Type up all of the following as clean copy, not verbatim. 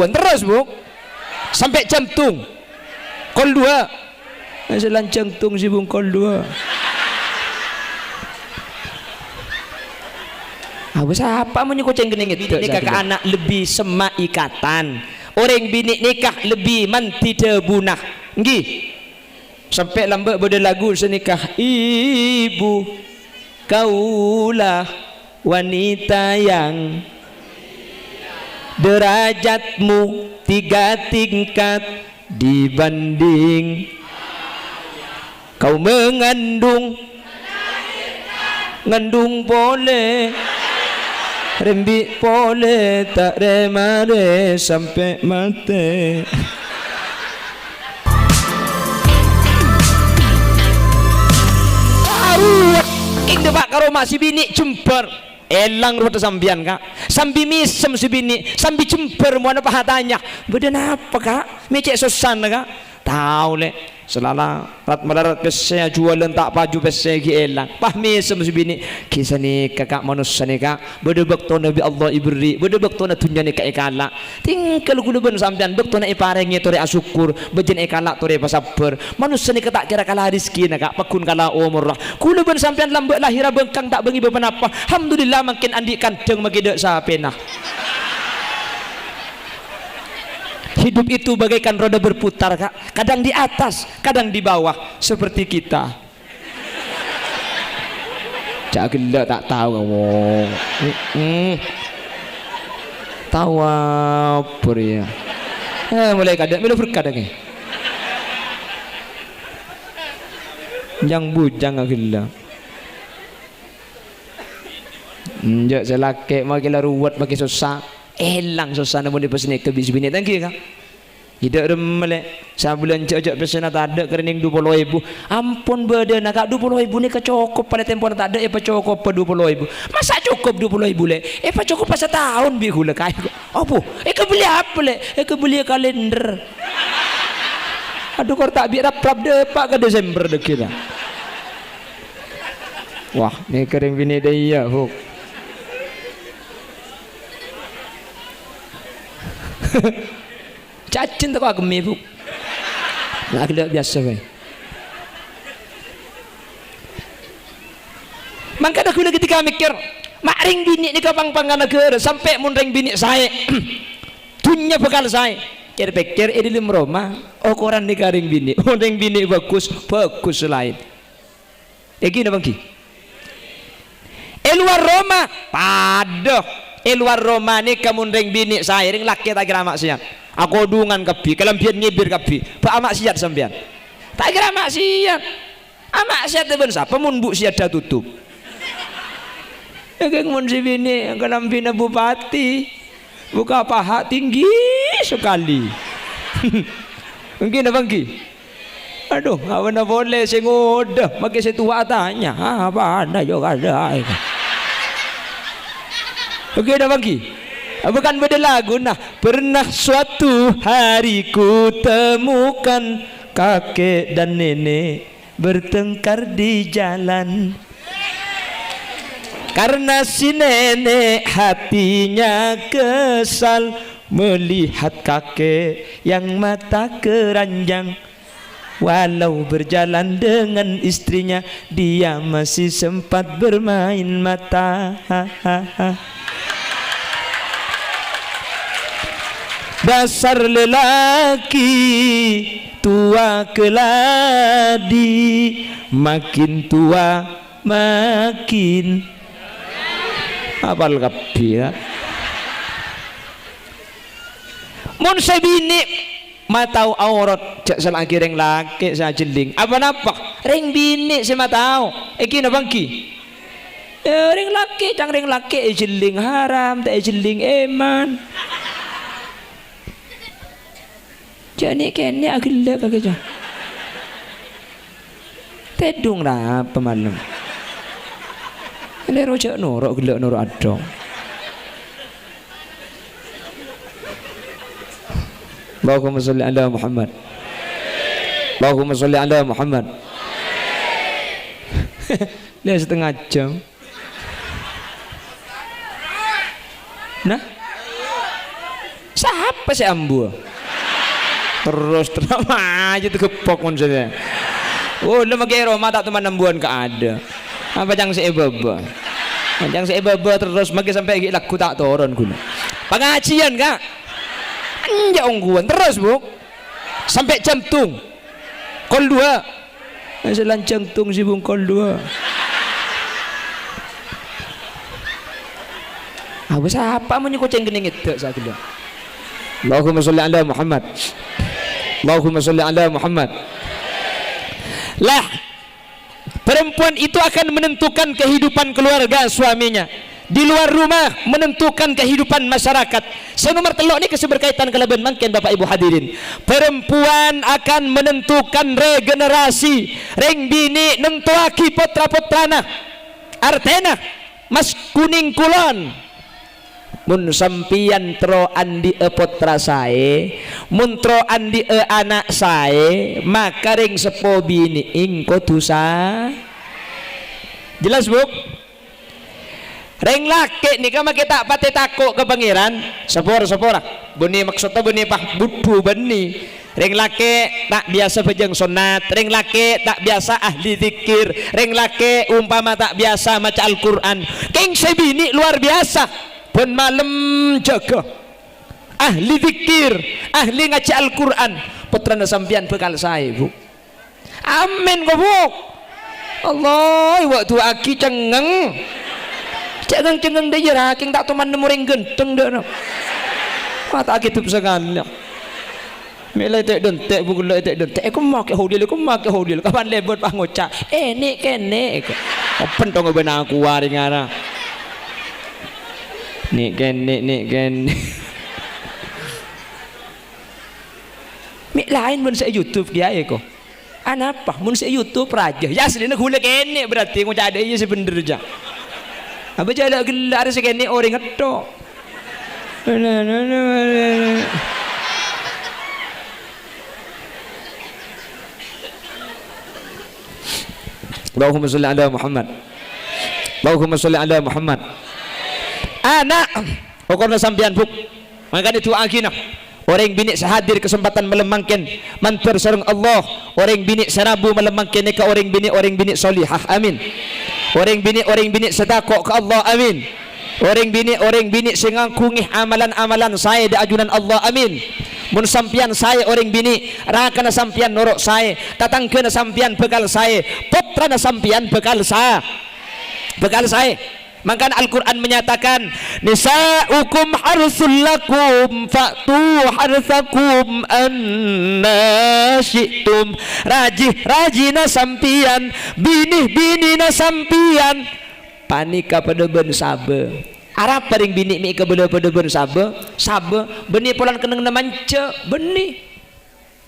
ribuan terus bu sampai jantung kol 2 selan jantung si bung kol 2. Apa siapa mau kucing gening itu nikah ke anak lebih semak ikatan orang bini nikah lebih manti debunah nggih sampai lambat pada lagu senikah ibu kaulah wanita yang derajatmu 3 tingkat dibanding kau mengandung ngandung boleh rembik boleh tak remare sampai mati. King debak karo masih bini jember elang rute sambian kak sambi misem si bini sambi jember mana pahatanya beden apa kak mecek sosan kak tahu le selala rat melarat pesnya jualan tak paju pesnya ki elang pah misem si bini kisah ni kakak manusia ni kak bede bakto nabi Allah ibri bede bakto na dunya ni kak ekala tinggal kuluban sambian bakto na iparengi tore asyukur bejen ekala tore pasabar manusia ni tak kira kalah rezeki na kak pakun kalah umur kuluban sambian lambat lahir bengkang tak bengi beberapa alhamdulillah makin andi kandeng magidek sapena. Hidup itu bagaikan roda berputar kak kadang di atas kadang di bawah seperti kita cak gila tak tahu kamu tahu apa ya mulai kadang melu berkadang yang bujang gila njak selake makin ruwet makin susah elang susah namun di pesini ke bisbini thank you kak tidak remele sabulan cocok pesena tak ada kerening 20.000 ampun badan kak 20.000 ni kecokop pada tempo tak ada apa cokop 20.000 masa cukup 20.000 le apa cukup pas setahun bi gula kayak apa kebeli apa le kebeli kalender aduh kau tak biar rap depak ke Desember dek kita wah ni kering bini dia huk cacing tak aku mebuk nak kelak biasa kan maka aku lagi ketika mikir maring bini ni kapang panggan negara sampai munring bini saya dunia bekal saya kira-kira ini lim Roma koran ni karing bini munring bini bagus lain gini bangki luar Roma padoh luar Roma ni kamunring bini saya ring laki tak kira maksiat aku dungan kapi kelampian ngibir kapi pak maksiat sampean tak kira maksiat maksiat ben sapa mun bu siada tutup keng mun si bini kelampian bupati buka paha tinggi sekali mungkin abang ki aduh apa boleh sing udah makai setua tanya apa ada juga ada oke dah bangki bukan beda lagu nah pernah suatu hari ku temukan kakek dan nenek bertengkar di jalan karena si nenek hatinya kesal melihat kakek yang mata keranjang walau berjalan dengan istrinya dia masih sempat bermain mata dasar lelaki tua keladi makin tua makin apal kapi ya mun sabini matau aurat cak selagi reng laki sa jeling apa napa reng bini si matau iki na bangki reng laki cang reng laki jeling haram tak jeling eman jadi kene agila kagak tedung lah pemalam ini rojak norok gelak norok adong Allahumma salli ala Muhammad Allahumma salli ala Muhammad lihat setengah jam nah siapa apa sih ambu terus aja tuh kepok maksudnya. Oh udah pakai Roma tak teman ambuan ke ada apa yang sebaba yang sebaba terus makin sampai laku tak turun guna pengajian kak anjak ungguan terus bu sampai jantung kol 2 selan jantung si bung kol 2 apa siapa mau kucing kening itu saya bilang Allahumma sholli ala Muhammad Allahumma sholli ala Muhammad lah perempuan itu akan menentukan kehidupan keluarga suaminya di luar rumah, menentukan kehidupan masyarakat. Senomor telok ini keseberkaitan kelaban mangken Bapak Ibu hadirin. Perempuan akan menentukan regenerasi reng bini nentuaki putra-putrana artena mas kuning kulon mun sampian tro andi putra sae mun tro andi anak sae maka ring sepo bini ing kotusa jelas bu reng laki nih kama kita pati takut ke pangeran sepora beni maksudnya beni pah budu beni reng laki tak biasa bejeng sunat reng laki tak biasa ahli zikir reng laki umpama tak biasa maca Al-Quran keng sebini luar biasa pun malam jaga ahli zikir ahli ngaji Al-Quran putra sampian bekal saya bu amin kok bu Allah waktu aki cengeng cengeng dia raking tak teman nemuring genteng dah mata aki tuh sekali melai tak dentek buku melai tak dentek aku makai hodil kapan lebot pah ngocak nek kene open tong benar aku waring arah nek kene mik lain mun saya YouTube dia kok anapa mun saya YouTube raja ya aslinya gula kene berarti ngocak ada iya sebener aja apa jala gelar sekene orang ngetok Allahumma sholli ala Muhammad Allahumma sholli ala Muhammad anak pokoknya sampian buk maka itu agina orang bini sehadir kesempatan melemangkan mantar sareng Allah orang bini serabu melemangkan ke orang bini solihah amin orang bini sedekah ke Allah amin orang bini singangkungih amalan-amalan saya di ajunan Allah amin mun sampian saya orang bini rakana sampian norok saya tatangkeuna sampian bekal saya putrana sampian bekal saya maka Al-Quran menyatakan nisa'ukum harsul lakum fa'tu harsakum anna syi'tum rajina sampian bini na sampian panika pada ben sabe arab paring bini mi ke pada ben sabe beni polan keneng namance beni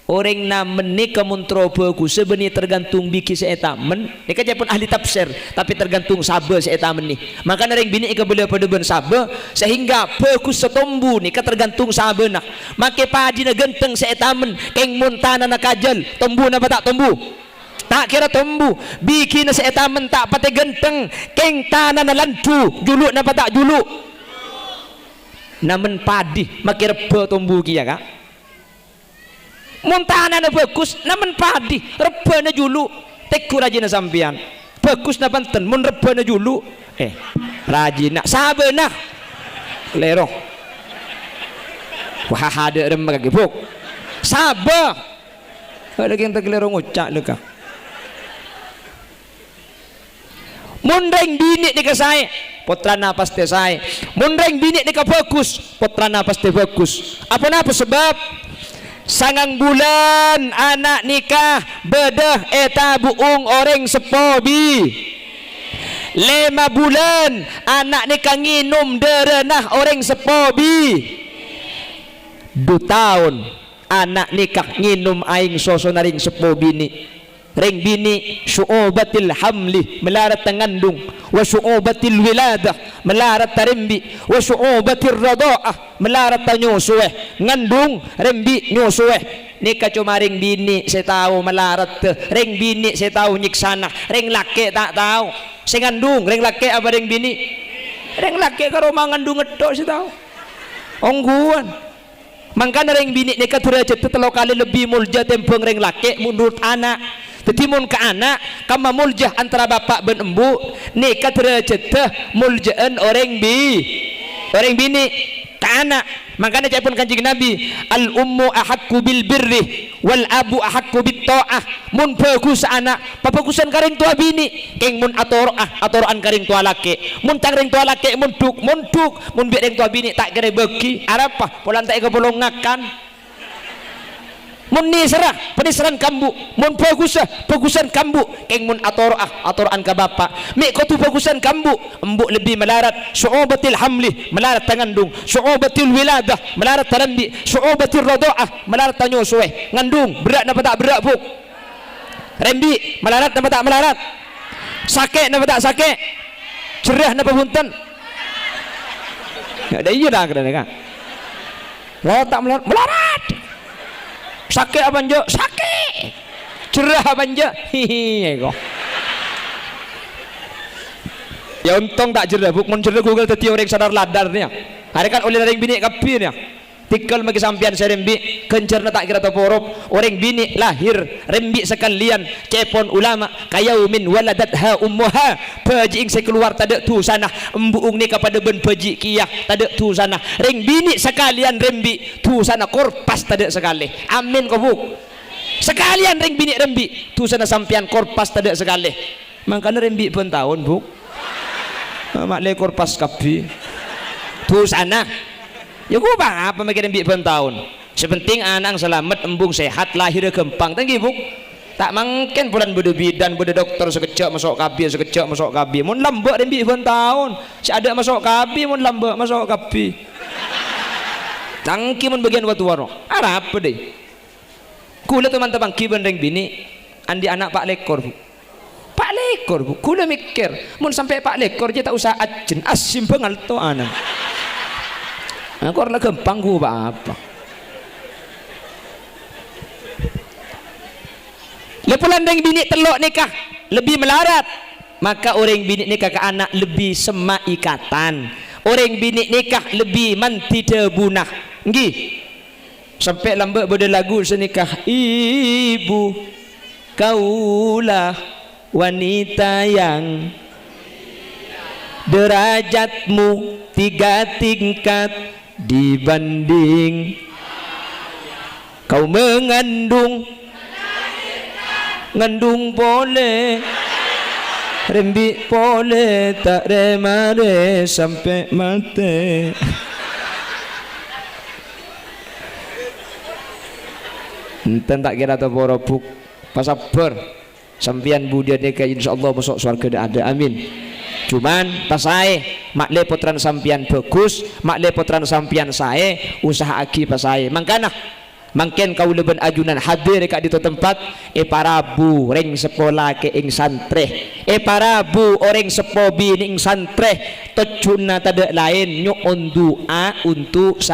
orang namen ni kemuntro bagus sebenarnya tergantung biki seetamen ni kan pun ahli tafsir tapi tergantung sabe seetamen ni maka nering bini ke bela pada ben sabe sehingga bagus setombu ni kan tergantung sabe nak make padi na genteng seetamen keng muntana na kajal tombu na tak tombu tak kira tombu biki na seetamen tak pate genteng keng tanah na lantu juluk na tak juluk namen padi make reba tombu kia kak muntana na bagus naman padi reba na julu teku rajina sampian bagus na banten mun reba na julu rajina sabe na lerong wah ada rem kaki buk sabe ada yang tak lerong ucak leka mun reng bini ni ke saya putrana pasti saya mun reng bini ni ke bagus putrana pasti bagus apa sebab sangang bulan anak nikah bedah eta buung orang sepobi 5 bulan anak nikah nginum derenah orang sepobi 2 tahun anak nikah nginum aing sosonaring sepobi ni ring bini syu'ubatil hamli melarat ngandung wa syu'ubatil wiladah melarat tarimbi wa syu'ubatir radha'ah melarat nyusueh ngandung rembi nyusueh nikah cuma ring bini saya tahu melarat ring bini saya tahu nyiksana ring laki tak tahu saya ngandung ring laki apa ring bini ring laki karo ngandung ngedok saya tahu ongguan Mangkana reng bini ni derajat telo kali lebih mulja tempeng reng laki menurut anak. Tetimun ke anak kama muljah antara bapak ben embu ni derajat muljaan orang bini ke anak. Makanya saya pun kanjeng Nabi, al ummu ahakku bil birri wal abu ahakku bit ta'ah. Mun bagus anak pabagusan karing tua bini keng mun atoroan karing tua laki. Mun karing tua laki mun duk mun biar tua bini tak kira bagi arapa polan tak bolong ngakan. Mun ni serah penisaran kambu mun bagusan kambu keng mun atoroan ka bapak mi ko tu bagusan kambu embuk lebih melarat su'ubatil hamli melarat tangandung su'ubatil wiladah melarat tarambi su'ubatil radha'ah melarat tanyo suwe ngandung berat napa tak berat buk rembi melarat napa tak melarat sakit napa tak sakit cerah napa punten ada iya dah kadang kan melarat tak melarat sakit apa njo sakit cerah apa njo hihi kok ya untung tak cerah buk mun cerah Google teti orang sadar ladarnya hari kan oleh orang bini kapirnya tikal magi sampian serembi kencerna tak kira toporop orang bini lahir rembi sekalian cepon ulama kayaumin waladatha ummuha paji ing keluar tade tu sana embuung ni kepada ben paji kiyah tade tu sana ring bini sekalian rembi tu sana korpas tade sekali amin kau buk sekalian ring bini rembi tu sana sampian korpas tade sekali makanya rembi pun tahun buk mak le korpas kapi tu sana ya gua bang apa mikirin bi tahun sepenting anak selamat embung sehat lahir gempang tanggi buk tak mungkin bulan bede bidan bede dokter sekejap masuk kabi mun lambak dan bi tahun si ada masuk kabi mun lambak masuk kabi tangki mun bagian watu waro apa deh kula teman-teman kiban reng bini andi anak pak lekor bu kula mikir mun sampai pak lekor je tak usah ajen asim pengal to anak aku orang gampang gua apa lepulan orang bini telok nikah lebih melarat maka orang bini nikah ke anak lebih sema ikatan orang bini nikah lebih manti debunah nggih sampai lambat pada lagu senikah ibu kaulah wanita yang derajatmu 3 tingkat dibanding kau mengandung boleh rembi boleh tak remare sampai mati enten tak kira tu borobuk pasabar sampian budia nikah insyaallah masuk surga ada amin. Cuman pas saya mak le potran sampian bagus mak le potran sampian saya usaha aki pas saya mangkana mangken kau leben ajunan hadir dekat di tempat parabu reng sekolah ke ing santre parabu orang sepobi ing santre tejuna tada lain nyu doa untuk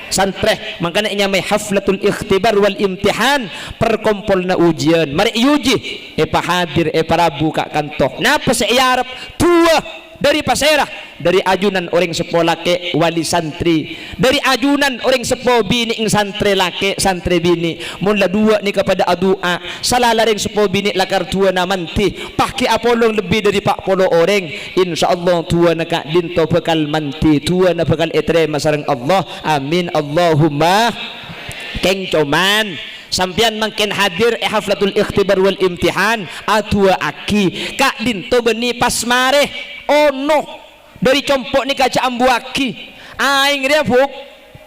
santreh makanya nyamai haflatul ikhtibar wal imtihan perkumpulna ujian mari uji hadir parabu kak kantoh napa saya arep tua dari pasera dari ajunan orang sekolah ke wali santri dari ajunan orang sepo bini ing santri lake santri bini mula dua ni kepada adua salah laring sepo bini lakar tua namanti pakai apolong lebih dari 40 orang insyaallah tua nak dinto bekal manti tua nak bekal etre masareng Allah amin Allahumma keng coman sampian makin hadir haflatul ikhtibar wal imtihan atua aki kak dinto beni pas mareh ono dari compok ni kaca ambu aki aing dia buk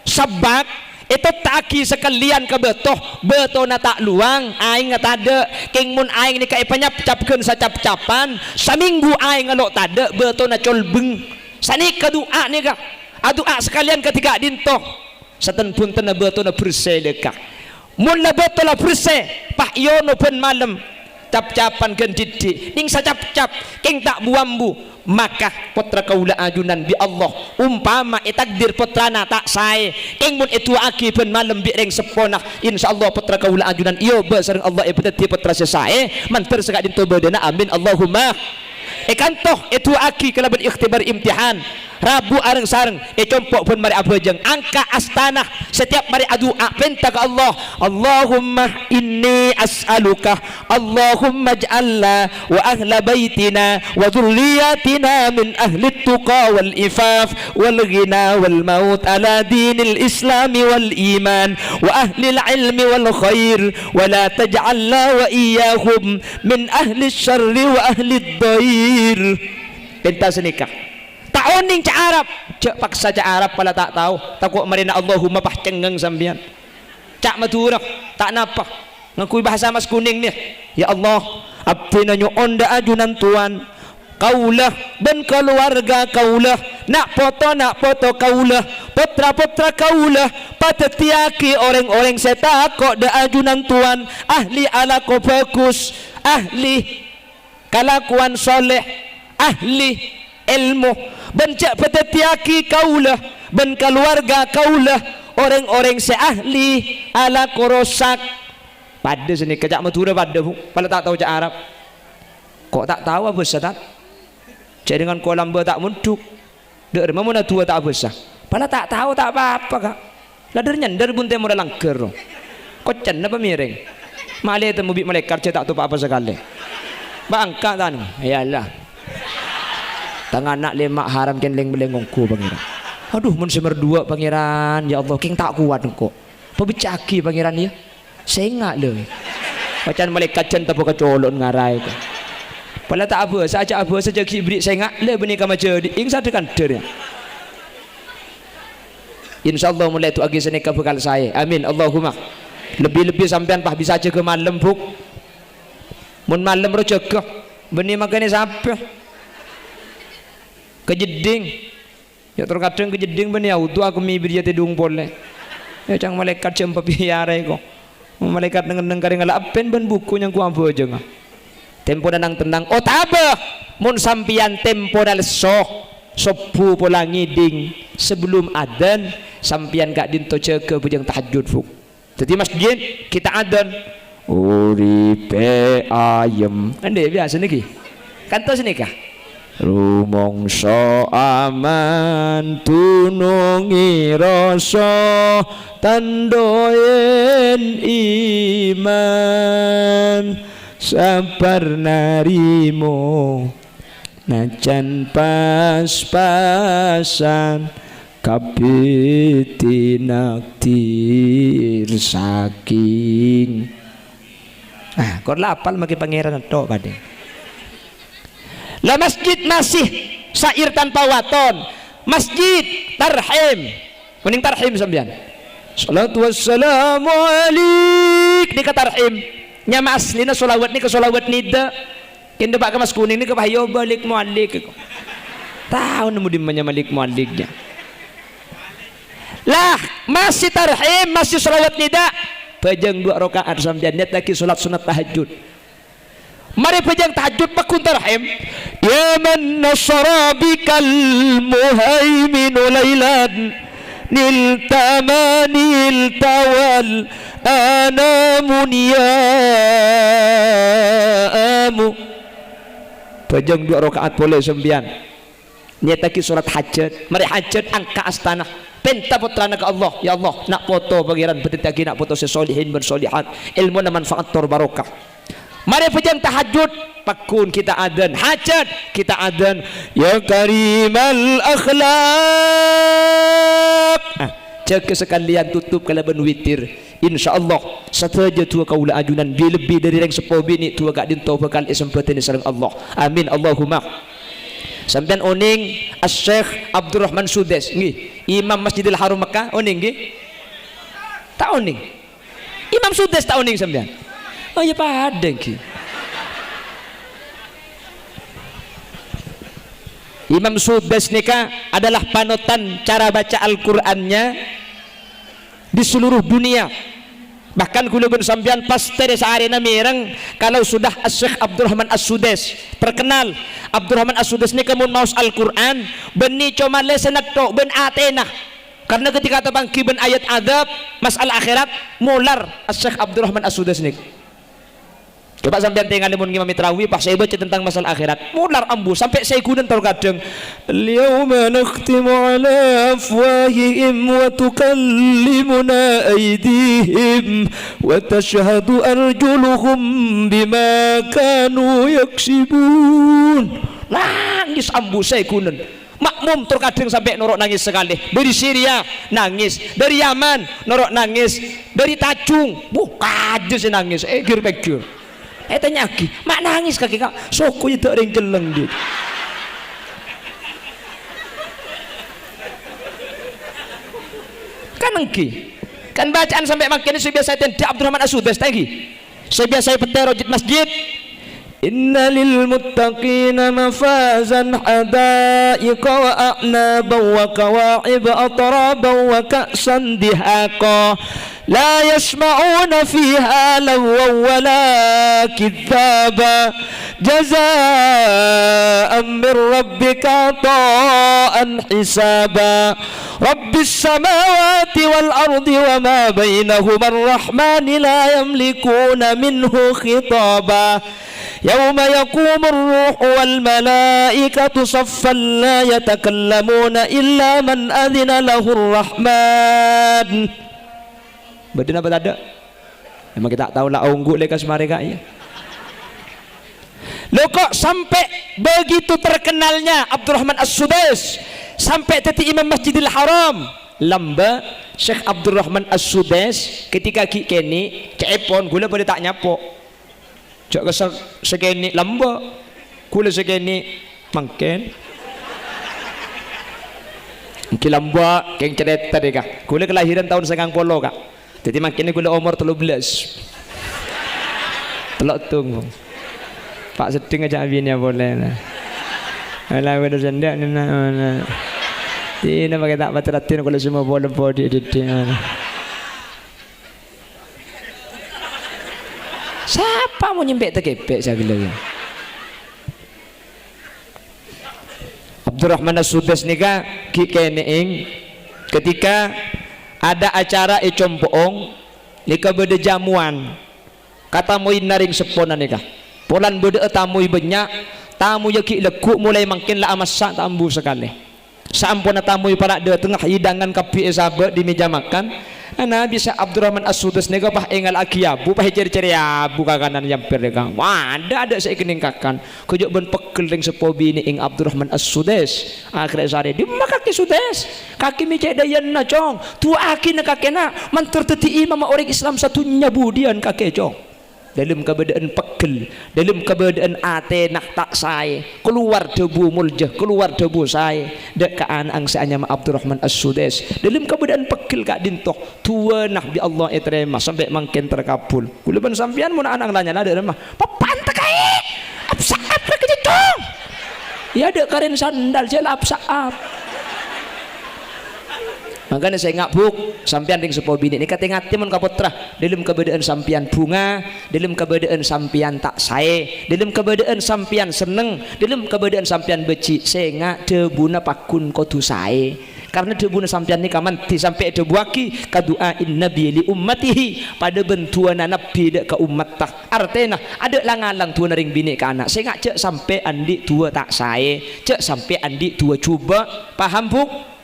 sebab itu taki sekalian ke beto na tak luang aing tade king mun aing ni kai panyap-capkeun sacap-capan saminggu aing ngelok tade beto na colbeng sani kadua ni ka adua sekalian ketika dinto saten punten na beto na bersih dekah mun la beto la bersih pak yono pen malam cap-capan gen didi ning sacap-cap king tak buambu maka putra kaula ajunan bi Allah umpama takdir putrana tak sae king mun itu aki pen malam bi reng sepona insyaallah putra kaula ajunan iyo basareng Allah beteti putra sesae manter sekak dinto badana amin Allahumma kantoh itu aki kalaban ikhtibar imtihan Rabu areng sareng compok pun mari abejeng angka astana setiap mari adua penta ke Allah. Allahumma inni as'aluka Allahumma ij'alna wa ahla baitina wa dhurriyyatina min ahli tuqa wal ifaf wal ghina wal maut ala dinil islami wal iman wa ahli al ilmi wal khair wa la taj'alna wa iyyahum min ahli syarri wa ahli ad-dair. Penta senikah tak oning cak Arab, cak paksa cak Arab pala tak tahu, takut marina Allahumma pah cengeng sambian. Cak maturah, tak napa. Ngakui bahasa mas kuning ni. Ya Allah, abdi nanyo onda ajunan tuan. Kaulah dan keluarga kaulah, nak foto kaulah, putra kaulah, patetiaki orang-orang setakok da ajunan tuan, ahli alako bagus, ahli kalakuan soleh, ahli ilmu, bencak petetiaki kaulah ben keluarga kaulah orang-orang seahli ala korosak pada sini kejak matura pada pada tak tahu cak Arab kok tak tahu apa sadat cak dengan kolam tak munduk dek mana tua tak apa sah pada tak tahu tak apa-apa kak ladar nyandar pun temu dalam ker kok cen apa miring malai temu bik malaikat cak tak tahu apa sekali bangka tan yalah tangan nak lemak haram ken leng belengongku pangeran. Aduh mun semerdua pangeran ya Allah king tak kuat kok. Pebecaki pangeran ya. Sengak le. Macam malaikat cen tapo kecolon ngarai ko. Pala tak apa saja apa saja kibrit sengak le beni ka macam ing sadekan der ya. Insyaallah mulai tu agi seneka bekal saya. Amin Allahumma. Lebih-lebih sampean pah bisa jaga malam buk. Mun malam ro jaga beni makane sampai kejeding ya terkadang kejeding bani auto aku mibir ya tidung boleh ya cang malaikat jempa piare ko malaikat neng kari ngala apen ban buku yang ku ambo aja nga tempo nanang tenang oh tabah mun sampian tempo dal sopu pola ngiding sebelum adan sampian gak dinto ceke bujang tahajud fuk jadi masjid kita adan uripe ayem ande biasa niki kan tos nikah rumongso aman tunungi rasa tandoen iman sabar narimo najan pas-pasan kabeh naktir saking kor lapal maki pangeran tok pade. La masjid masih sair tanpa waton masjid tarhim mending tarhim sampean salatu wassalamu alaik ni ka tarhim nya aslina solawat ni ka solawat nida kende bak ka mas kuning ni ka bahayo balik mualik ko tahu nemu di mana malik mualiknya lah masih tarhim masih solawat nida pejang 2 rakaat sampean niat lagi salat sunat tahajud. Mari pejang tahajud pakun tarhim ya man nasara bikal muhaimin lailan niltamanil tawal anamun ya amu pejang 2 rakaat boleh sembian niat lagi salat hajat mari hajat angka astana penta putrana ke Allah ya Allah nak foto pangeran bedetagi nak foto sesolihin bersolihat ilmu na manfaat tor barokah. Mari pejang tahajud pakun kita adan hajat kita adan ya karimal akhlaq jaga sekalian tutup kalaban witir insyaallah sataja tua kaula ajunan lebih dari reng 10 bini tua gak dinto bakal isempeten sareng Allah amin Allahumma. Sampean oning Asy-Syaikh Abdurrahman Sudes nggih Imam Masjidil Haram Mekah oning nggih tak oning Imam Sudes tak oning sampean oh ya pada ki Imam Sudes nikah adalah panutan cara baca Al-Qur'annya di seluruh dunia bahkan kulubun sampean pasti sehari namireng kalau sudah Syekh Abdurrahman As-Sudes terkenal Abdurrahman As-Sudes nikah mun maus Al-Qur'an beni cuma lesenak tok ben atena karena ketika tabangki ben ayat adab masalah akhirat mular Syekh Abdurrahman As-Sudes nikah Coba sampean tengah mun ngimami tarawih pas saya baca tentang masalah akhirat, mular ambu sampai saya kunan tor kadang. Al-yawma nakhtimu ala afwahihim wa tukallimuna aydihim wa tashhadu arjuluhum bima kanu yaksibun. Nangis ambu saya kunan. Makmum terkadang sampai norok nangis sekali. Dari Syria nangis, dari Yaman norok nangis, dari Tajung kades nangis. Gir-gir. Tanya lagi, mak nangis kaki kak. Soko itu ada yang celeng dia. Kan engki, kan bacaan sampai makin ini biasa tenda Abdurrahman As-Sudais tadi. Saya biasa petero di masjid. Inna lil muttaqina mafazan hadaiqa wa a'naban wa kawa'ib atraban wa ka'san dihaqa la yasma'una fiha lagwan wala kidhaba jazaa'an min rabbika ata'an hisaba rabbis samawati wal ardi wa ma bainahuma ar-rahmani la yamlikuna minhu khitaba يوم يقوم الروح والملائكة صفا لا يتكلمون إلا من أذن له الرحمن. Betul apa tak ada? Memang kita tak tahu lah unggul lekas mereka ya. Lo kok sampai begitu terkenalnya Abdurrahman As-Sudais sampai tadi Imam Masjidil Haram lamba Syekh Abdurrahman As-Sudais ketika kini cepon gula boleh tak nyapok. Cak segini lamba, kula segini mangken. Mungkin lamba, keng cerita deh kak. Kula kelahiran tahun 90 kak. Jadi makin kula umur 13. Telok tunggu. Pak sedeng aja abinya boleh lah. Alah udah sendak ni nak. Tidak pakai tak pateratin kalau semua boleh body editing. Siapa mau nyembek terkepek saya bilang. Abdurrahman As-Sudais nika kikeneing ketika ada acara ecompoong nika bede jamuan kata moin naring seponan nika polan bede tamu banyak tamu yaki lekuk mulai makin lah amasak tambu sekali sampuna tamu para de tengah hidangan kapi sahabat di meja makan ana bisa Abdurrahman As-Sudais nego pah engal akiabu pah ceri-ceri abu kakanan yampir lega wah ada saya kening kakan kejok ben pekel ring sepobi ini ing Abdurrahman As-Sudais akhirnya sare di makaki Sudais kaki mi cek dayan na cong tua aki na kakena mantur teti imam orang Islam satunya budian kakek cong dalam keadaan pegel, dalam keadaan ate nak tak saya keluar debu muljah, keluar debu saya dek kaan angsaanya Abdurrahman As-Sudais dalam keadaan pegel kak dintoh tua nah bi Allah etrema sampai makin terkabul kuleban sampian mun anak lanya ada mah papan tekai apsaap lagi cong ya dek karen sandal jel apsaap. Makanya saya ngabuk sampian ring sepo bini ini kata ngati mun kapotra dalam keberadaan sampian bunga dalam keberadaan sampian tak sae dalam keberadaan sampian seneng dalam keberadaan sampian beci saya ngak debuna pakun kodu sae karena debuna sampian ni kaman sampai debu aki kaduain nabi li ummatihi pada bentuan nabi dek ke umat tak artena ada langalang tua ring bini ke anak saya ngak cek sampai andi tua tak sae cek sampai andi tua cuba paham buk.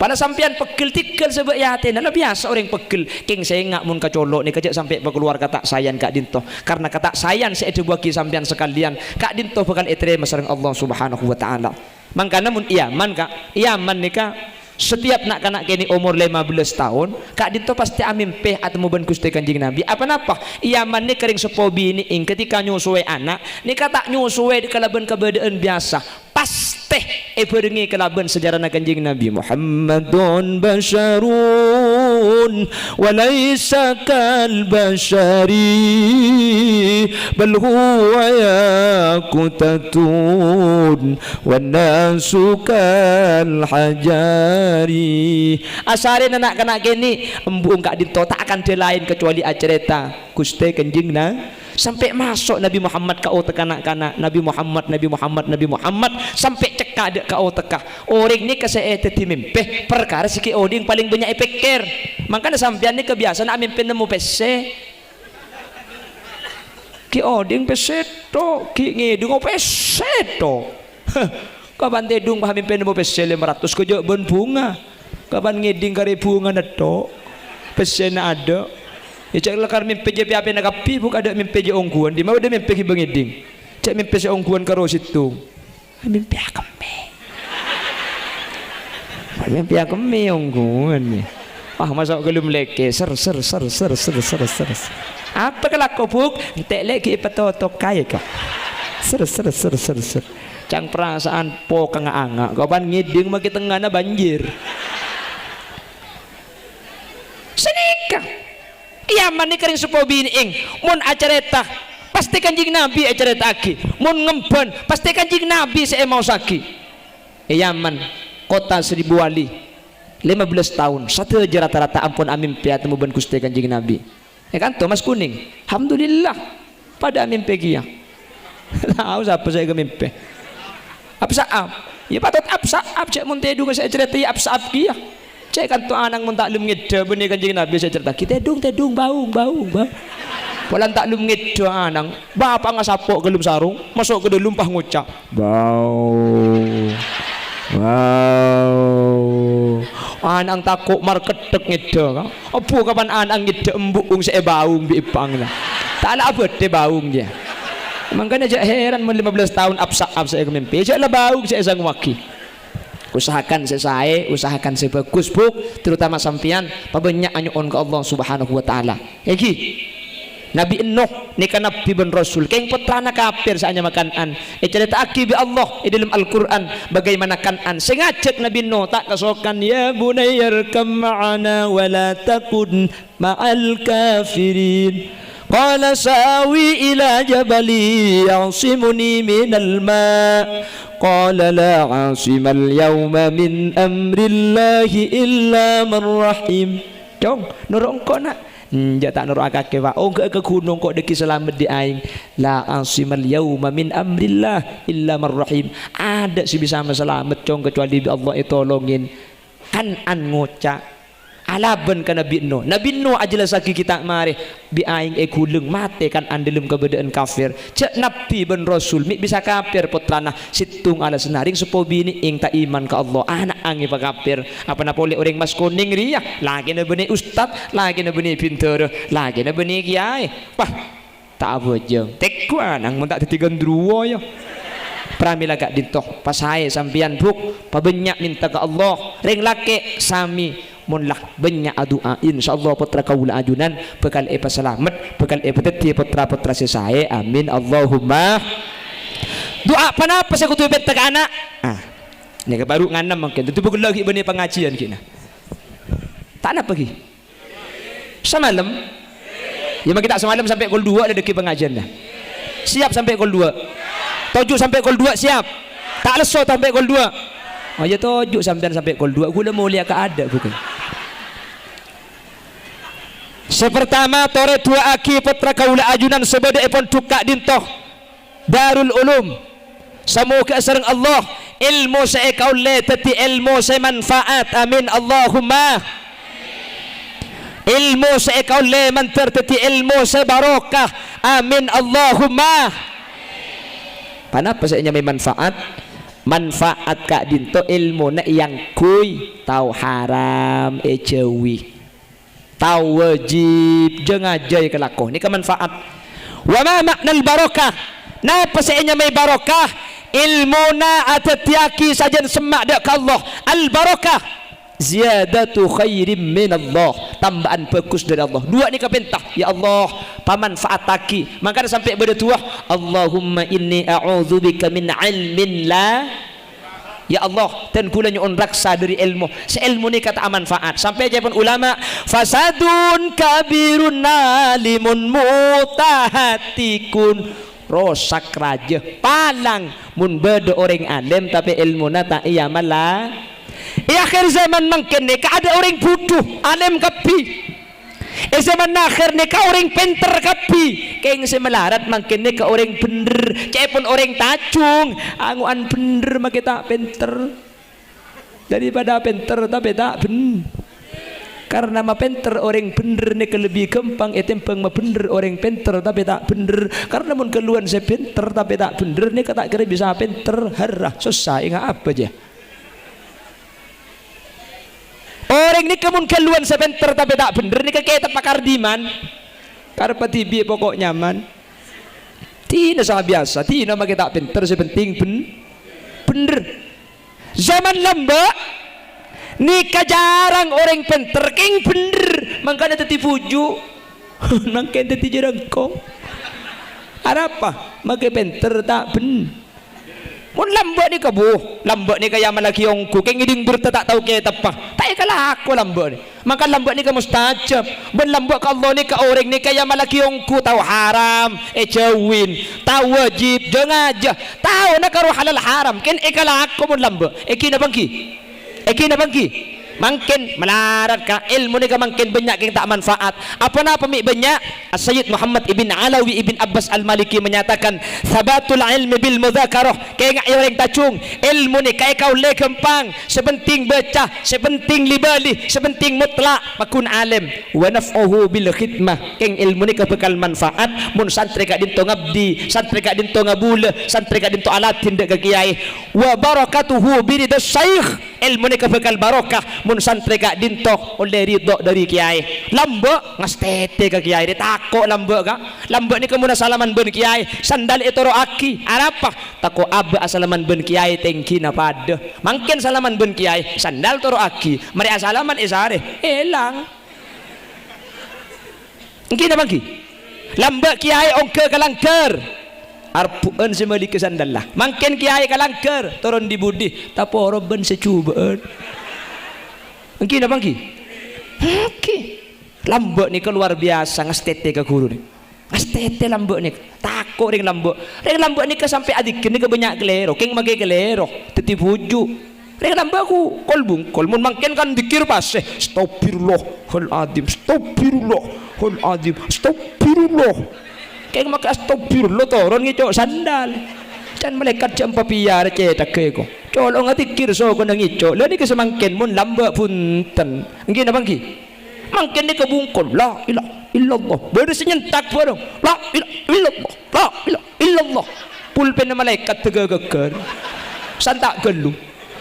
Pada sampian pegel tikel sebab yatin nah biasa orang pegel king saya ngak mun kacolok ni kejak sampai berkeluar kata sayan kak dinto karena kata sayan saya dibuaki sampian sekalian kak dinto bakal etre masareng Allah Subhanahu wa taala mangkana mun Yaman kak Yaman nika setiap nak kanak kini umur 15 tahun kak dinto pasti amimpe atau muban Gusti Kanjeng Nabi apa napa Yaman ni kering sepobi ni ing ketika nyusue anak ni kata nyusue di kalaban keberadaan biasa pasti berengi kelaban sejarah Kanjeng Nabi Muhammadun basyarun walaysa kal basyari bal huwa yaqutatun wan nasu kal hajari asarin anak kanak kini embung kak dinto tak akan dia lain kecuali acerita Gusti Kanjeng Nabi sampai masuk Nabi Muhammad kau tekanak-kanak Nabi Muhammad sampai cekak ada kau tekah orang ni kesaya teti mimpi perkara sikit orang paling banyak pikir makanya sampean ni kebiasaan mimpi nemu PC ki oding peseto ki ngedung peseto kapan tedung paham mimpi nemu pesel 500 ko ben bunga kapan ngeding kare bunga neto pesel na ada ya cak lekar mimpi je piape na kapi buk ada mimpi je ongguan di mau ada mimpi ki bengeding cak mimpi se ongguan karo situ mimpi akeme mimpi akeme ongguan ni masuk gelum leke ser apa kelako buk tek lagi petotok kaya kak ser cang perasaan po kang anga kapan ngiding maki tengahna banjir senika kiaman ni kering supo biniing mun acareta pasti kanjing nabi acareta aki mun ngemban pasti kanjing nabi saya mau saki Yaman kota 1000 wali 15 tahun satu aja rata-rata ampun amin piat temu ban kuste kanjing nabi ya kan Thomas kuning alhamdulillah pada mimpi kia tahu siapa saya ke mimpi apa saab ya patut apa saab cek mun tedung saya cerita ya apa saab kia cek kan tu anang mun tak lum ngeda benih kanjing nabi saya cerita kita tedung baung walan tak lum ngeda anang bapak ngasapok gelum sarung masuk ke dalam pah ngucap bau anang takut marketek ngeda kan apa kapan anang ngeda embuk saya baung biipang lah tak ada apa de baung dia makanya aja heran 15 tahun absak saya ke mimpi aja lah baung saya sang waki usahakan saya bagus buk terutama sampian pabanyak anyuon ke Allah subhanahu wa ta'ala eki Nabi Nuh ni kan Nabi ben Rasul keng putrana kafir saanya makanan cerita aki bi Allah di dalam Al-Qur'an bagaimana kanan sengajak Nabi Nuh tak kasokan ya bunayyarkam ma'ana wa la takun ma'al kafirin qala sawi ila jabali ya'simuni minal ma' qala la 'asimal yawma min amrillahi illa man rahim dong nurung kona ja tak nurut akake wa ke gunung kok deki selamat di aing la asimal yauma min amrillah illa marrahim ada si bisa selamat cong kecuali Allah itu tolongin kan an ngoca alaban ka Nabi Nuh aja saki kita mari bi aing gulung mate kan andelum kebedaan kafir cek Nabi ben Rasul mi bisa kafir putrana situng ala senaring sepo bini ing tak iman ke Allah anak angi pa kafir apa na boleh orang mas kuning ria lagi na beni ustad lagi na beni pinter lagi na beni kiai wah tak bojong tekwa nang mun tak ditigan druwo yo pramila gak dintoh pas hae sampian buk pabenyak minta ke Allah ring lake sami munlah banyak doa insyaallah putra kaula ajunan bekal selamat bekal peteti putra saya amin Allahumma doa panapa saya kutu bet ka anak ni ka baru nganam mungkin tu bukan lagi benih pengajian kina tak nak pergi semalam ya kita semalam sampai gol 2 ada deki pengajian dah siap sampai gol 2 tujuh sampai gol 2 siap tak leso sampai gol 2 oh ya tujuh sampai gol 2 gula mulia ka ada bukan sepertama tore dua aki putra kaula ajunan sebeda epon tukak dintoh Darul Ulum semoga sareng Allah ilmu saya kaule teti ilmu saya manfaat amin Allahumma ilmu saya kaule mantar teti ilmu saya barokah amin Allahumma panapa saya nyamai manfaat kak dinto ilmu na yang kui tahu haram ejewi tahu wajib jangan ajai kelako ini kemanfaat wa ma maknal barakah napa seenya may barakah ilmuna atatiaki sajan semak dak ka Allah al barakah ziyadatu khairim min Allah tambahan bagus dari Allah dua ni kapentah ya Allah pamanfaat taki maka sampai berdoa Allahumma inni a'udzubika min ilmin la ya Allah dan kula nyuun raksa dari ilmu seilmu ni kata manfaat sampai jawaban ulama fasadun kabirun nalimun mutahatikun rosak raja palang mun beda orang alim tapi ilmu na tak iya malah akhir zaman mungkin ni ada orang bodoh alim kapi zaman akhir ni ka orang pinter kapi keng semelarat mungkin ni ka orang bener cepon orang tacung anguan bener makita pinter daripada pinter tapi tak bener Karena ma pinter orang bener ni lebih gampang etempeng ma bener orang pinter tapi tak bener. Karena mun keluhan saya pinter tapi tak bener ni tak kira bisa pinter harah susah ingat apa aja. Orang ni kemun keluhan saya pinter tapi tak bener ni kayak pakar diman. Karena tibi pokok nyaman. Tina sama biasa, tina maki tak pinter sepenting bener. Zaman lamba nikah jarang orang pinter king bener makanya teti puju makanya teti jerengkong ada apa makai pinter tak bener mun lambak ni kabuh lambak ni kaya malaki ongku king iding berta tak tahu kaya apa tak kalah aku lambak ni maka lambak ni ka mustajab ben lambak ka Allah ni ka orang ni kaya malaki ongku tahu haram jawin tahu wajib jangan aja tahu nak karo halal haram ken kalah aku mun lambak kina bangki makin melarat ka ilmu ni ka makin banyak yang tak manfaat apa na pemik banyak Sayyid Muhammad ibn Alawi ibn Abbas al-Maliki menyatakan sabatul ilmi bil mudzakarah kaya nga orang tacung ilmu ni kaya kau le kempang sepenting baca sepenting libali sepenting mutlak makun alim wa naf'uhu bil khidmah keng ilmu ni ka bekal manfaat mun santri ka dinto ngabdi santri ka dinto ngabula santri ka dinto alatin dek kiai wa barakatuhu biridas syekh ilmu ni ka bekal barokah mun santri ka dinto oleh ridho dari kiai lambak ngastete ka kiai dia takut lambak ka lambak ni kemuna salaman ben kiai sandal itu roaki apa takut abah salaman ben kiai tengki na pada mungkin salaman ben kiai sandal toro aki mari salaman isare elang ngki na bangki lambak kiai ongke kalangker arpuan semali ke sandal lah mungkin kiai kalangker turun di budi tapi orang ben secubaan ngki na bangki ngki lambak ni keluar biasa ngastete ke guru ni ngastete lambak ni takut ring lambak ni ke sampai adik ni ke banyak kelero keng mage kelero teti buju ring lambak ku kol bungkol mun mangken kan dikir pas astagfirullahaladzim astagfirullahaladzim astagfirullah keng make astagfirullah toron ngicok sandal dan malaikat jam papiar cetak ke ko colong ati kirso ko nang ico lani ke semangken mun lambak punten ngin apa ngi mangken ni kebungkol la ilaha illallah baru senyentak bareng la ilaha illallah pulpen malaikat tegegeger santak gelu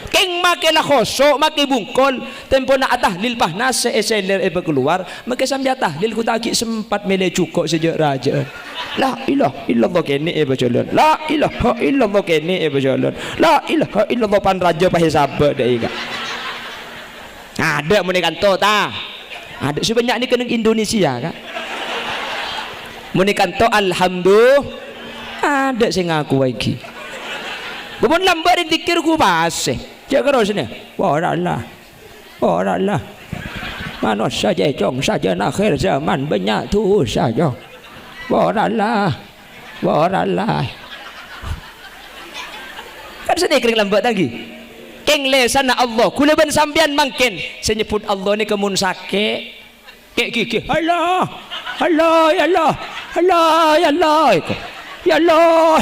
keng make la khoso make bungkol tempo na tahlil pahnas seeseler keluar make sambil tahlil ku tak sempat mele cukok sejak raja la ilaha illallah kene bajalan la ilaha illallah kene bajalan la ilaha illallah pan raja pahe sabar dai ka ada mun kanto ta ada sebanyak ni kena Indonesia ka mun kanto alhamdulillah ada sing ngaku iki bubun lambar dikir ku pas jaga rosnya waralah manusia jejong saja akhir zaman banyak tu saja waralah kan sedih lambat lagi keng lesana Allah kula ben sampean mangken senyebut Allah ni kemun sake kek gigi Allah ya Allah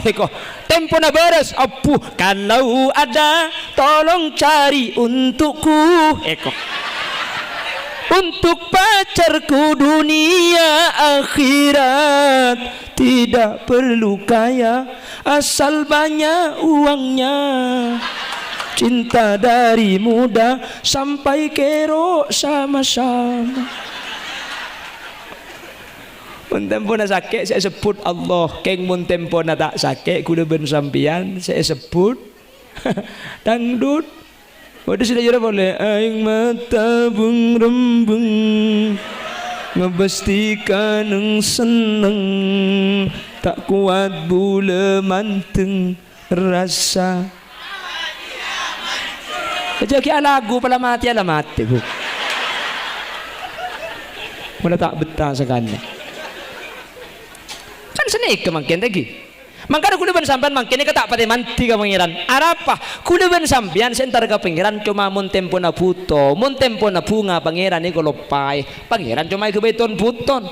tempo na beres apu kalau ada tolong cari untukku untuk pacarku dunia akhirat tidak perlu kaya asal banyak uangnya cinta dari muda sampai kero sama-sama mun tempo na sakit saya sebut Allah keng mun tempo na tak sakit kuda ben sampian saya sebut dangdut waduh sudah jura boleh aing mata bung rembung ngebestikan neng seneng tak kuat bule manteng rasa kejaki lagu pala mati bu mula tak betah sekali seni kemangkin lagi mangkana kuda ben sampean mangkene ka tak pati manti ka pangeran arapa kuda ben sampean sentar ka pangeran cuma mun tempo na buto mun tempo na bunga pangeran iku lopai pangeran cuma ke beton buton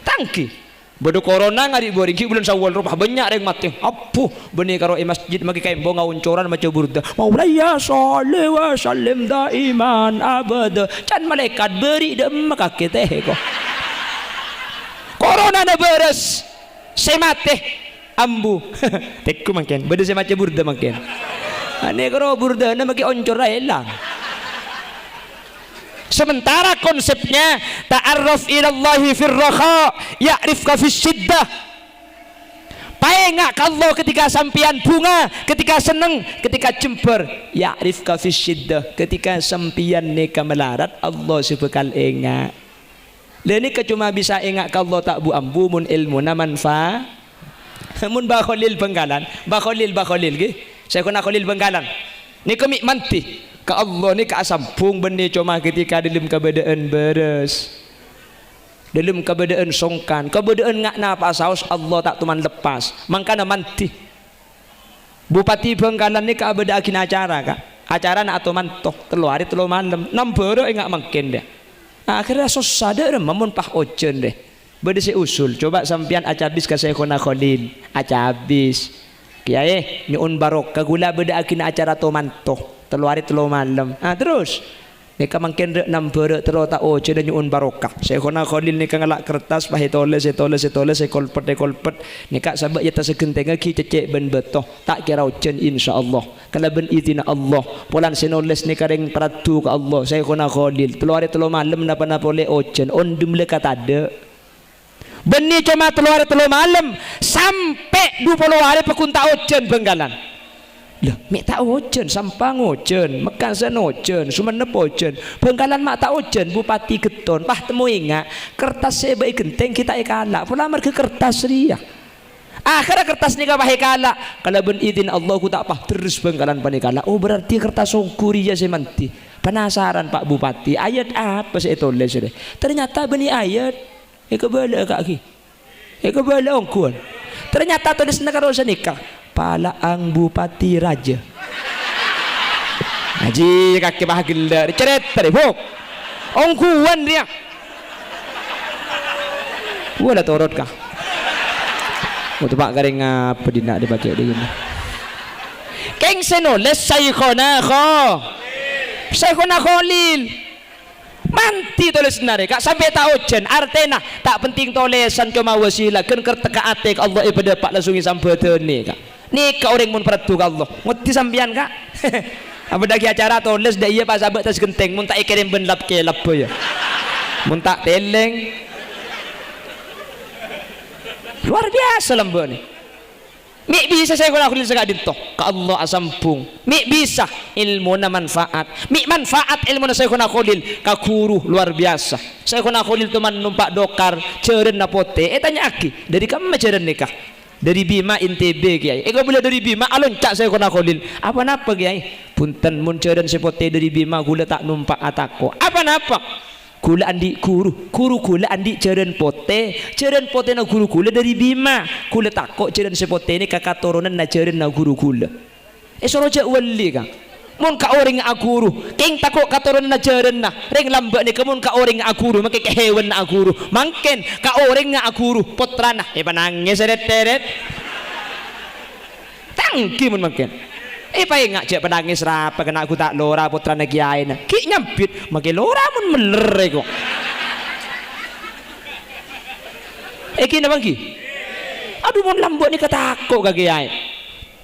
tangki Bodo corona ngari boring ki bulan Syawal rupah banyak yang mati. Apuh benih karo masjid magi kayak bonga uncoran macam burda. Maulaya salli wa sallim daiman abada. Can malaikat beri dem kaki teh kok. Corona na beres. Saya mati ambu. Tekku makin. Beda saya macam burda makin. Ane karo burda na magi oncor hilang. Sementara konsepnya ta'arraf ilallahi fir rakha ya'rifka fis syiddah. Paengak ka Allah ketika sampian bunga, ketika seneng, ketika jember, ya'rifka fis syiddah. Ketika sampian neka melarat, Allah sebekal engak. Leni cuma bisa engak ka Allah tak bu ambu mun ilmu na manfa. Mun bakholil Benggalan, bakholil ge. Saya kena kholil Benggalan. Ni kami manti. Ka Allah ni ka sampung benih cuma ketika dalam keadaan beres, dalam keadaan songkan, keadaan ngak napa saus Allah tak tuman lepas. Mangkana manti Bupati Benggalan ni ka beda akin acara acara nak atau mantoh telu hari telu malam nambere ngak mangken deh. Akhirnya susah deh mamun pah ojen deh. Beda si usul coba sampian acabis ka Syekhona Khalil acabis kiai nyun barok kagula beda akin acara to mantoh telu hari telu malam. Terus nika mangken rek nambere telo tak oje dan nyuun barokah. Syekhona Khalil nika ngalak kertas pahe toles kolpet nika sabak ya tasegenteng ki cecek ben betoh tak kira ojen insyaallah. Kala ben izin Allah. Polan senoles nika reng pradu ka Allah. Syekhona Khalil telu hari telu malam napa-napa oleh ojen ondum le kata ada. Beni cuma telu hari telu malam sampai 20 hari pekunta ojen Benggalan. Lah, mek tak ojen, Sampang ojen, Mekasan ojen, Sumenep ojen, Benggalan mak tak ojen, Bupati Geton, pah temu ingat, kertas saya baik genteng kita ikalak, pula mereka kertas ria. Akhirnya kertas ni kapah ikalak, kalau ben izin Allah ku tak pah terus Benggalan panikala. Oh berarti kertas songkuri ya semanti. Penasaran Pak Bupati, ayat apa saya tulis deh? Ternyata beni ayat, kebala kaki, kebala ongkuan. Ternyata tulis negara nikah. Palaang Bupati Raja. Haji kaki bahagia cerita deh, bok. Ongkuan dia. Gua ada torot kah? Mau tebak garing apa dia nak dibaca dia ini. Keng senoles Syekhona Khalil. Manti tulis nare kak sampai tak ojen artena tak penting tulisan cuma wasilah kan kerteka atik Allah ibadah pak langsung sampai ni kak. Ni kau orang mun peratu ka Allah. Ngerti sampean kak? Apa lagi acara tulis dah iya pas sahabat tas genteng mun tak ikirim ben lap ke lap ya. Mun tak teleng. Luar biasa lembu ni. Mik bisa saya kalau kulit sekadin toh ka Allah asampung. Mik bisa ilmu na manfaat. Mik manfaat ilmu na saya kena kholil ka guru luar biasa. Saya kena kholil tu man numpak dokar ceren na pote. Tanya aki dari kamu ceren nikah. Dari Bima NTB kiai. Kau boleh dari Bima alon cak saya kena kholil. Apa napa kiai? Punten mun ceren sepote dari Bima gula tak numpak atako. Apa napa? Gula andi guru gula andi ceren pote na guru gula dari Bima gula takok ceren sepote ni kakak turunan na ceren na guru gula soroja wali kang mun ka orang aguru king takok katurunan na ceren na ring lambak ni kamun ka orang aguru makai kehewan na aguru mangken ka orang aguru putra na panangis seret tangki mun mangken pay ngak cek penangis rapa kena aku tak lora putra na kiai na ki nyampit maki lora mun meler kok kina bangki aduh mun lambok ni katakok ka kiai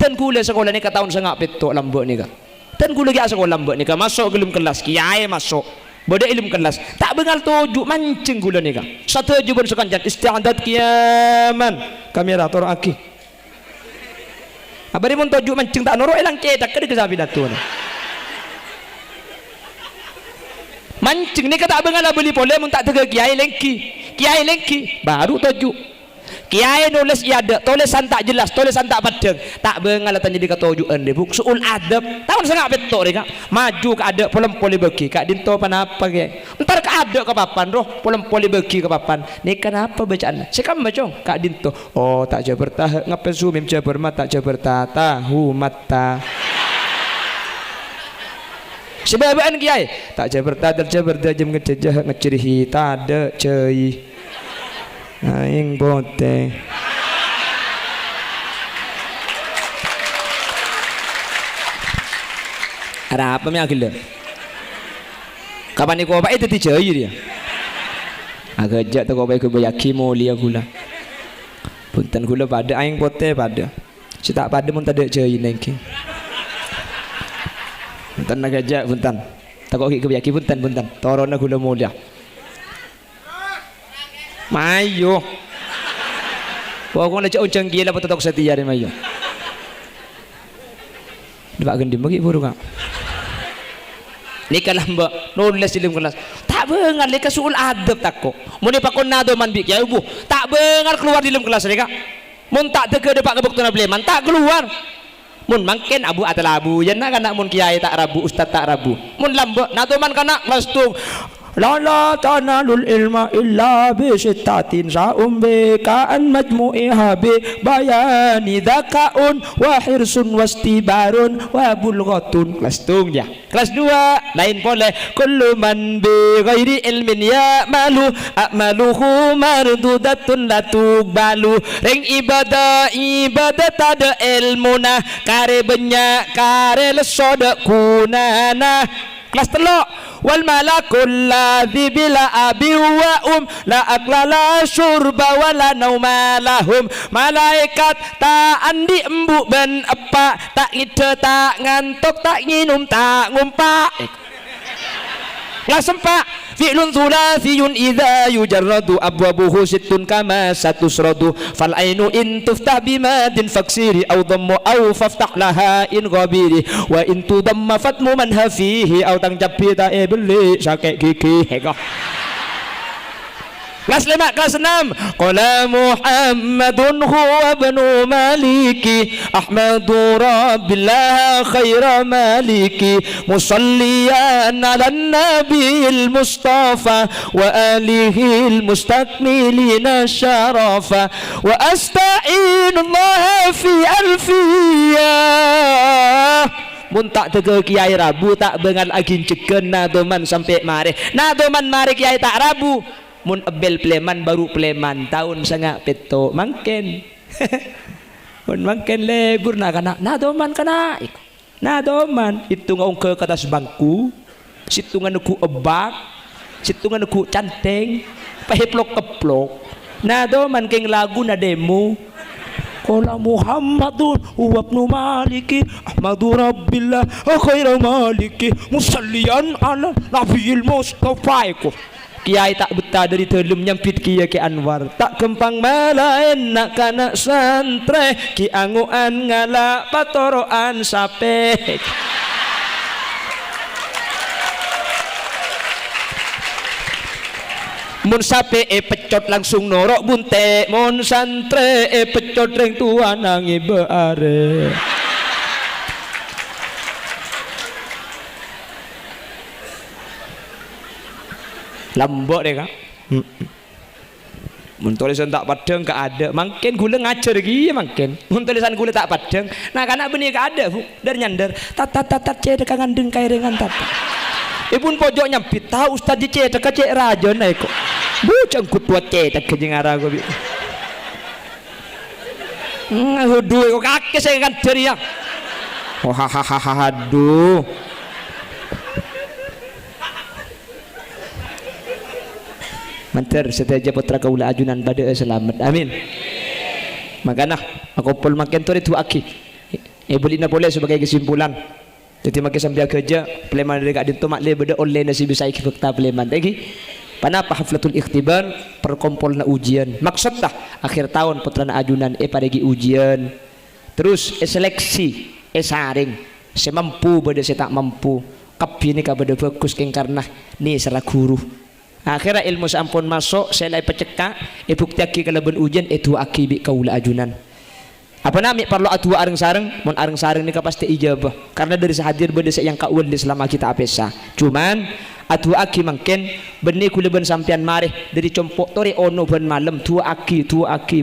tan kula sekolah ni ka tahun sengak petok lambok ni ka tan kula gi sekolah lambok ni ka masuk gelum kelas kiai masuk bodo ilmu kelas tak bengal tujuk mancing kula ni ka satu jubun sekanjan istiadat kiaman kamera tor aki abari mun tojuk mancing tak noro elang cetak ke sapi datu mancing ni kata abang beli pole mun tak tega kiai lengki baru tojuk kiai nulis iada tulisan tak jelas tulisan tak padang tak bengal tanya di katojuan de buk suul adab tahun sangat betok ni kak maju ke ada polem poli bagi kak dinto panapa kiai entar ke ada ke papan roh polem poli bagi ke papan ni kenapa bacaan sekam bacong kak dinto oh tak jabar tah ngapain sumim jabar mata jabar tahu mata sebaban kiai tak jabar tadal jabar dajam ngecejah ngecerihi tada cei aing bote. Ada apa mi agil? Kapan ni kau apa itu dijai dia? Agak jat tu kau baik kau bayaki mulia gula. Punten gula pada aing bote pada. Si tak pada mun tak ada jai nengki. Punten agak jat punten. Tak kau kau bayaki punten. Torona gula mulia. Mayo. Kau nak cakap uncang gila patut tak setia ni mayo. Dibak gendim bagi buru kak. Ni kalah mbak nulis di dalam kelas. Tak bengar leka suul adab takko. Muni pakon nado man bik ya ibu. Tak bengar keluar di dalam kelas mereka. Mun tak tege depak ngebuktina bleman tak keluar. Mun mangken abu atau abu jangan kana mun kiai tak rabu ustaz tak rabu. Mun lambek nado man kana kelas tu. La tanalul ilma illa bi sittatin sa'um bi ka'an majmu'iha bi bayani dhakaun wa hirsun wastibarun wa bulghatun. Kelas tung ya. Kelas 2 lain boleh kullu man bi ghairi ilmin ya malu a'maluhu mardudatun la tuqbalu. Ring ibadah tada ilmuna kare banyak kare lesoda kunana. Kelas telok wal malakul ladzi bila abi wa la akla la syurba wala nauma lahum. Malaikat tak andi embu ben apa tak ide tak ngantuk tak nginum tak ngumpak. Kelas 4 fi'lun thulathiyun idza yujarradu abwabuhu sittun kama satusradu fal ainu in tuftah bimadin faksiri aw dhammu aw faftah laha in ghabiri wa in tudamma fatmu man hafihi aw tangjabbi ta beli sakek gigi heko. Kelas 5 kelas 6 qala Muhammadun huwa ibnu maliki ahmadu rabbillah khaira maliki musalliyan ala nabiyil mustafa wa alihi mustakmilina syarafa wa asta'inullah fi alfiyah. Mun tak tege kiai rabu tak bengal agin cegen nadoman sampai mari nadoman mari kiai tak rabu. Mun ebel pleman baru pleman tahun sanga peto mangken. Mun mangken lebur na kana nadoman kana nadoman itu ngong ke atas bangku situngan ku ebak situngan ku canteng paheplok keplok nadoman keng lagu na demo qala Muhammadun huwa ibnu maliki ahmadu rabbillah khaira maliki musallian ala nabiyil mustafa. Kiai tak betah dari telum nyampit kia ke Anwar tak kempang malaen nak kana santre ki anguan ngala patoroan sape. Mun sape pecot langsung norok bunte mun santre pecot reng tua nangi beare. Lambok deh kak. Mun tulisan tak padang ke ada mungkin gula ngajar lagi mungkin mun tulisan gula tak padang nah kanak benih ke ada bu dar nyandar tat cedek ngandeng kai dengan tat ibun pojok nyampit tahu ustad cedek ke cek raja naik kok bucang kutuat cedek ke jengara gue bi aduh kok kaki saya kan ceria oh hahaha aduh. Mantar setiap putra kaula ajunan pada selamat amin. Makanya aku pol makin tu itu aki boleh boleh sebagai kesimpulan jadi makin sambil kerja peleman dekat di tu makle beda online nasi bisa ikut fakta peleman lagi panapa haflatul ikhtibar perkumpul na ujian maksud dah akhir tahun putra na ajunan pada ujian terus seleksi saring semampu beda saya tak mampu kapi ni kabada fokus keng karena ni salah guru. Akhirnya ilmu sampun masuk saya lai peceka bukti aki kalaban ujian itu aki bi kaula ajunan apa nami perlu atu areng sareng mun areng sareng ni pasti ijabah karena dari sehadir beda yang kaul di selama kita apesa cuman atu aki mangken beni kula ben sampean marih dari compok tori ono ben malam tu aki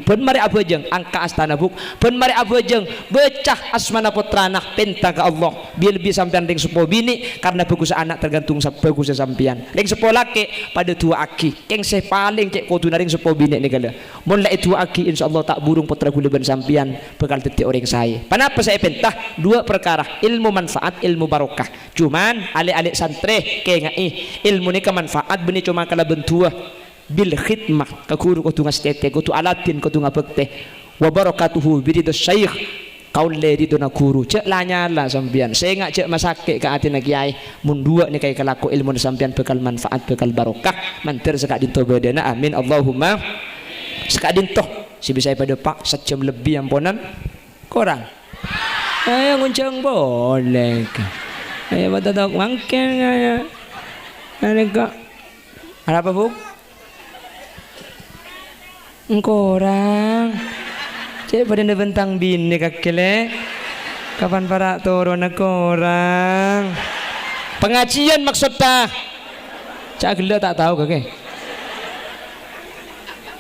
ben mari abajeng angka astana buk ben mari abajeng becah asmana putrana penta ke Allah biar lebih sampean ring sepo bini karena bagus anak tergantung bagus sampean ring sepo laki pada tu aki keng se paling cek kudu ring sepo bini ni kala mun la itu aki insyaallah tak burung putra kula ben sampean bakal teti orang saya kenapa saya pentah dua perkara ilmu manfaat ilmu barokah cuman alik-alik santri kengai ilmu ni kemanfaat beni cuma kala bentua bil khidmah kakuru kudu ngastete kudu alatin kudu ngabekte wa barakatuhu birid syekh kaul leri dona guru cek lanyala sampean saya ngak cek masake ka atina kiai mun dua ni kai kalaku ilmu sampean bekal manfaat bekal barokah mantir sekak dinto badana amin Allahumma sekak dinto si bisa pada pak sejam lebih amponan kurang ayo nguncang boleh ayo bata tak mangken ayo ada apa bu kurang cek pada bentang bini kakile kapan para turun kurang pengajian maksudnya cak gila tak tahu kakek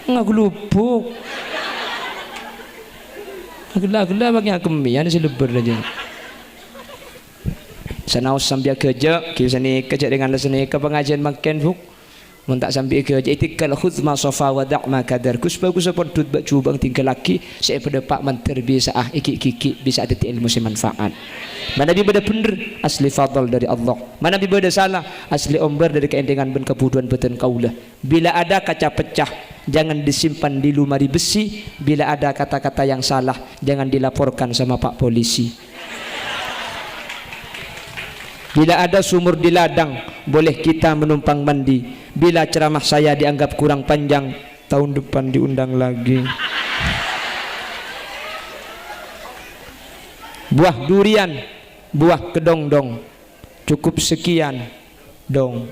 ngaku lupuk gila bagi kemian si lebar aja sanaus sambil kerja kisah ni kerja dengan leseni ke pengajian makan buk mun tak sambil kerja itikal khuzma safa wa da'ma kadar kusbagus podut bak cubang tinggal laki saya pada pak manter bisa iki bisa ada ilmu si manfaat mana bi beda bener asli fadl dari Allah mana bi beda salah asli omber dari keendengan ben kebuduan beten kaulah bila ada kaca pecah jangan disimpan di lumari besi bila ada kata-kata yang salah jangan dilaporkan sama pak polisi bila ada sumur di ladang boleh kita menumpang mandi bila ceramah saya dianggap kurang panjang tahun depan diundang lagi buah durian buah kedong-dong cukup sekian dong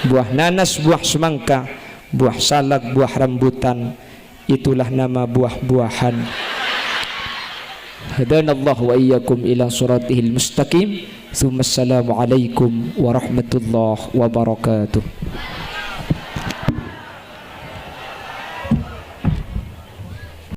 buah nanas buah semangka buah salak buah rambutan itulah nama buah-buahan hadanallahu wa iyyakum ila siratihil mustaqim. Assalamualaikum warahmatullahi wabarakatuh.